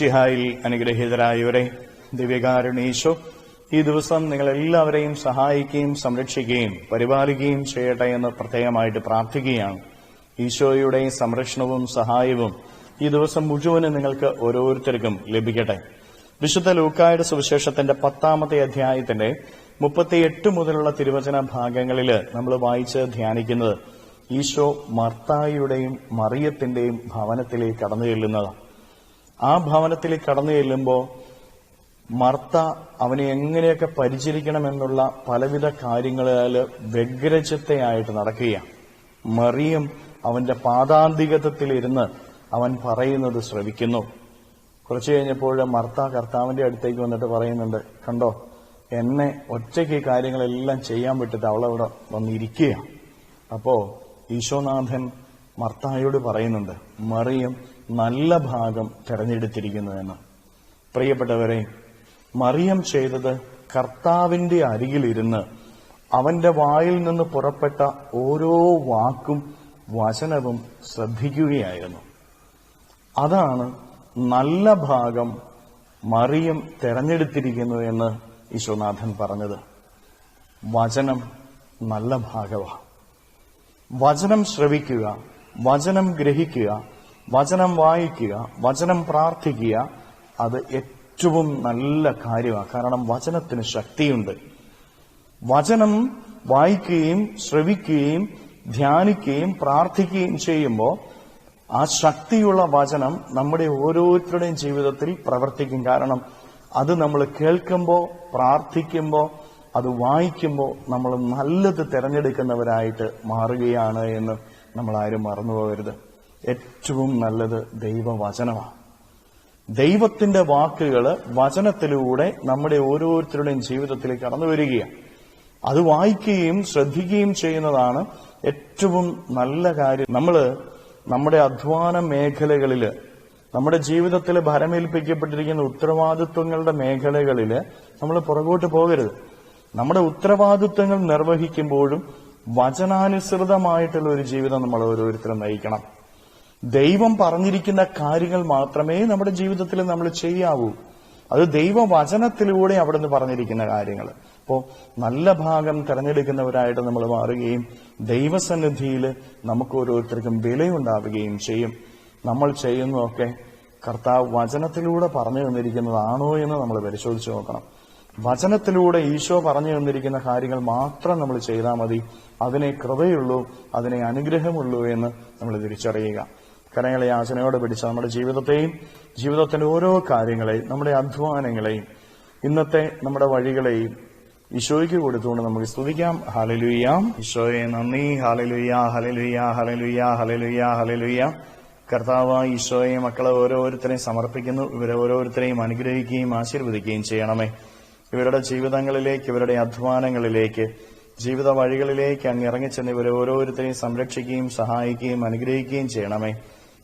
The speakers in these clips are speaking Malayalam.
മിശിഹായിൽ അനുഗ്രഹീതരായവരെ, ദിവ്യകാരുണ്യേശോ ഈ ദിവസം നിങ്ങളെല്ലാവരെയും സഹായിക്കുകയും സംരക്ഷിക്കുകയും പരിപാലിക്കുകയും ചെയ്യട്ടെ എന്ന് പ്രത്യേകമായിട്ട് പ്രാർത്ഥിക്കുകയാണ്. ഈശോയുടെ സംരക്ഷണവും സഹായവും ഈ ദിവസം മുഴുവനും നിങ്ങൾക്ക് ഓരോരുത്തർക്കും ലഭിക്കട്ടെ. വിശുദ്ധ ലൂക്കായുടെ സുവിശേഷത്തിന്റെ 10-ാമത്തെ അധ്യായത്തിന്റെ 38 മുതലുള്ള തിരുവചന ഭാഗങ്ങളിൽ നമ്മൾ വായിച്ച് ധ്യാനിക്കുന്നത് ഈശോ മർത്തായുടെയും മറിയത്തിന്റെയും ഭവനത്തിലേക്ക് കടന്നു ചെല്ലുന്നതാണ്. ആ ഭവനത്തിലേക്ക് കടന്നു ചെല്ലുമ്പോൾ മർത്ത അവനെ എങ്ങനെയൊക്കെ പരിചരിക്കണമെന്നുള്ള പലവിധ കാര്യങ്ങളിൽ വ്യഗ്രചിത്തയായിട്ട് നടക്കുകയാണ്. മറിയം അവന്റെ പാദാന്തികത്വത്തിലിരുന്ന് അവൻ പറയുന്നത് ശ്രവിക്കുന്നു. കുറച്ചു കഴിഞ്ഞപ്പോൾ മർത്ത കർത്താവിന്റെ അടുത്തേക്ക് വന്നിട്ട് പറയുന്നുണ്ട്, കണ്ടോ, എന്നെ ഒറ്റയ്ക്ക് ഈ കാര്യങ്ങളെല്ലാം ചെയ്യാൻ പറ്റിട്ട് അവളവിടെ വന്നിരിക്കുകയാണ്. അപ്പോ ഈശോനാഥൻ മർത്തായോട് പറയുന്നുണ്ട്, മറിയം നല്ല ഭാഗം തെരഞ്ഞെടുത്തിരിക്കുന്നു എന്ന്. പ്രിയപ്പെട്ടവരെ, മറിയം ചെയ്തത് കർത്താവിന്റെ അരികിലിരുന്ന് അവന്റെ വായിൽ നിന്ന് പുറപ്പെട്ട ഓരോ വാക്കും വചനവും ശ്രദ്ധിക്കുകയായിരുന്നു. അതാണ് നല്ല ഭാഗം മറിയം തെരഞ്ഞെടുത്തിരിക്കുന്നു എന്ന് ഈശോനാഥൻ പറഞ്ഞത്. വചനം നല്ല ഭാഗമാണ്. വചനം ശ്രവിക്കുക, വചനം ഗ്രഹിക്കുക, വചനം വായിക്കുക, വചനം പ്രാർത്ഥിക്കുക, അത് ഏറ്റവും നല്ല കാര്യമാണ്. കാരണം വചനത്തിന് ശക്തിയുണ്ട്. വചനം വായിക്കുകയും ശ്രവിക്കുകയും ധ്യാനിക്കുകയും പ്രാർത്ഥിക്കുകയും ചെയ്യുമ്പോൾ ആ ശക്തിയുള്ള വചനം നമ്മുടെ ഓരോരുത്തരുടെയും ജീവിതത്തിൽ പ്രവർത്തിക്കും. കാരണം അത് നമ്മൾ കേൾക്കുമ്പോൾ, പ്രാർത്ഥിക്കുമ്പോൾ, അത് വായിക്കുമ്പോൾ നമ്മൾ നല്ലത് തിരഞ്ഞെടുക്കുന്നവരായിട്ട് മാറുകയാണ് എന്ന് നമ്മൾ ആരും മറന്നുപോകരുത്. ഏറ്റവും നല്ലത് ദൈവവചനമാണ്. ദൈവത്തിന്റെ വാക്കുകൾ വചനത്തിലൂടെ നമ്മുടെ ഓരോരുത്തരുടെയും ജീവിതത്തിലേക്ക് കടന്നു വരികയാണ്. അത് വായിക്കുകയും ശ്രദ്ധിക്കുകയും ചെയ്യുന്നതാണ് ഏറ്റവും നല്ല കാര്യം. നമ്മുടെ അധ്വാന മേഖലകളിൽ, നമ്മുടെ ജീവിതത്തിൽ ഭരമേൽപ്പിക്കപ്പെട്ടിരിക്കുന്ന ഉത്തരവാദിത്വങ്ങളുടെ മേഖലകളിൽ നമ്മൾ പുറകോട്ട് പോകരുത്. നമ്മുടെ ഉത്തരവാദിത്വങ്ങൾ നിർവഹിക്കുമ്പോഴും വചനാനുസൃതമായിട്ടുള്ള ഒരു ജീവിതം നമ്മൾ ഓരോരുത്തരും നയിക്കണം. ദൈവം പറഞ്ഞിരിക്കുന്ന കാര്യങ്ങൾ മാത്രമേ നമ്മുടെ ജീവിതത്തിൽ നമ്മൾ ചെയ്യാവൂ. അത് ദൈവവചനത്തിലൂടെ അവിടെ നിന്ന് പറഞ്ഞിരിക്കുന്ന കാര്യങ്ങൾ. അപ്പോൾ നല്ല ഭാഗം തെരഞ്ഞെടുക്കുന്നവരായിട്ട് നമ്മൾ മാറുകയും ദൈവസന്നിധിയിൽ നമുക്ക് ഓരോരുത്തർക്കും വിലയുണ്ടാവുകയും ചെയ്യും. നമ്മൾ ചെയ്യുന്നതൊക്കെ കർത്താവ് വചനത്തിലൂടെ പറഞ്ഞു തന്നിരിക്കുന്നതാണോ എന്ന് നമ്മൾ പരിശോധിച്ച് നോക്കണം. വചനത്തിലൂടെ ഈശോ പറഞ്ഞു തന്നിരിക്കുന്ന കാര്യങ്ങൾ മാത്രം നമ്മൾ ചെയ്താൽ മതി. അതിനെ കൃപയുള്ളൂ, അതിനെ അനുഗ്രഹമുള്ളൂ എന്ന് നമ്മൾ തിരിച്ചറിയുക. കരങ്ങളെ യാചനയോടെ പിടിച്ച നമ്മുടെ ജീവിതത്തെയും, ജീവിതത്തിന്റെ ഓരോ കാര്യങ്ങളെയും, നമ്മുടെ അധ്വാനങ്ങളെയും, ഇന്നത്തെ നമ്മുടെ വഴികളെയും ഈശോയ്ക്ക് കൊടുത്തുകൊണ്ട് നമുക്ക് സ്തുതിക്കാം. ഹല്ലേലൂയ. ഈശോയെ നന്ദി. Hallelujah, hallelujah, hallelujah, hallelujah, hallelujah. കർത്താവായ ഈശോയെ മക്കളെ ഓരോരുത്തരെയും സമർപ്പിക്കുന്നു. ഇവരെ ഓരോരുത്തരെയും അനുഗ്രഹിക്കുകയും ആശീർവദിക്കുകയും ചെയ്യണമേ. ഇവരുടെ ജീവിതങ്ങളിലേക്ക്, ഇവരുടെ അധ്വാനങ്ങളിലേക്ക്, ജീവിത വഴികളിലേക്ക് അങ്ങ് ഇറങ്ങിച്ചെന്ന് ഇവരെ ഓരോരുത്തരെയും സംരക്ഷിക്കുകയും സഹായിക്കുകയും അനുഗ്രഹിക്കുകയും ചെയ്യണമേ.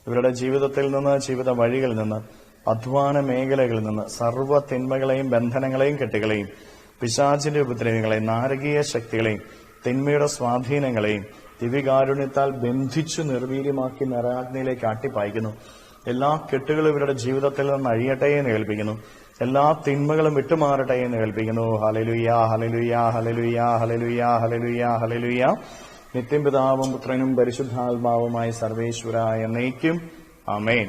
ഇവരുടെ ജീവിതത്തിൽ നിന്ന്, ജീവിത വഴികളിൽ നിന്ന്, അധ്വാന മേഖലകളിൽ നിന്ന് സർവ്വ തിന്മകളെയും ബന്ധനങ്ങളെയും കെട്ടുകളെയും പിശാചിന്റെ ഉപദ്രവങ്ങളെയും നാരകീയ ശക്തികളെയും തിന്മയുടെ സ്വാധീനങ്ങളെയും ദിവ്യകാരുണ്യത്താൽ ബന്ധിച്ചു നിർവീര്യമാക്കി നരാഗ്നിയിലേക്ക് ആട്ടിപ്പായിക്കുന്നു. എല്ലാ കെട്ടുകളും ഇവരുടെ ജീവിതത്തിൽ നിന്ന് അഴിയട്ടെ എന്ന് കേൾപ്പിക്കുന്നു. എല്ലാ തിന്മകളും വിട്ടുമാറട്ടെ എന്ന് കേൾപ്പിക്കുന്നു. Hallelujah, hallelujah, hallelujah, hallelujah, hallelujah, hallelujah. നിത്യം പിതാവും പുത്രനും പരിശുദ്ധാത്മാവുമായി സർവേശ്വര എന്നേക്കും. ആമേൻ.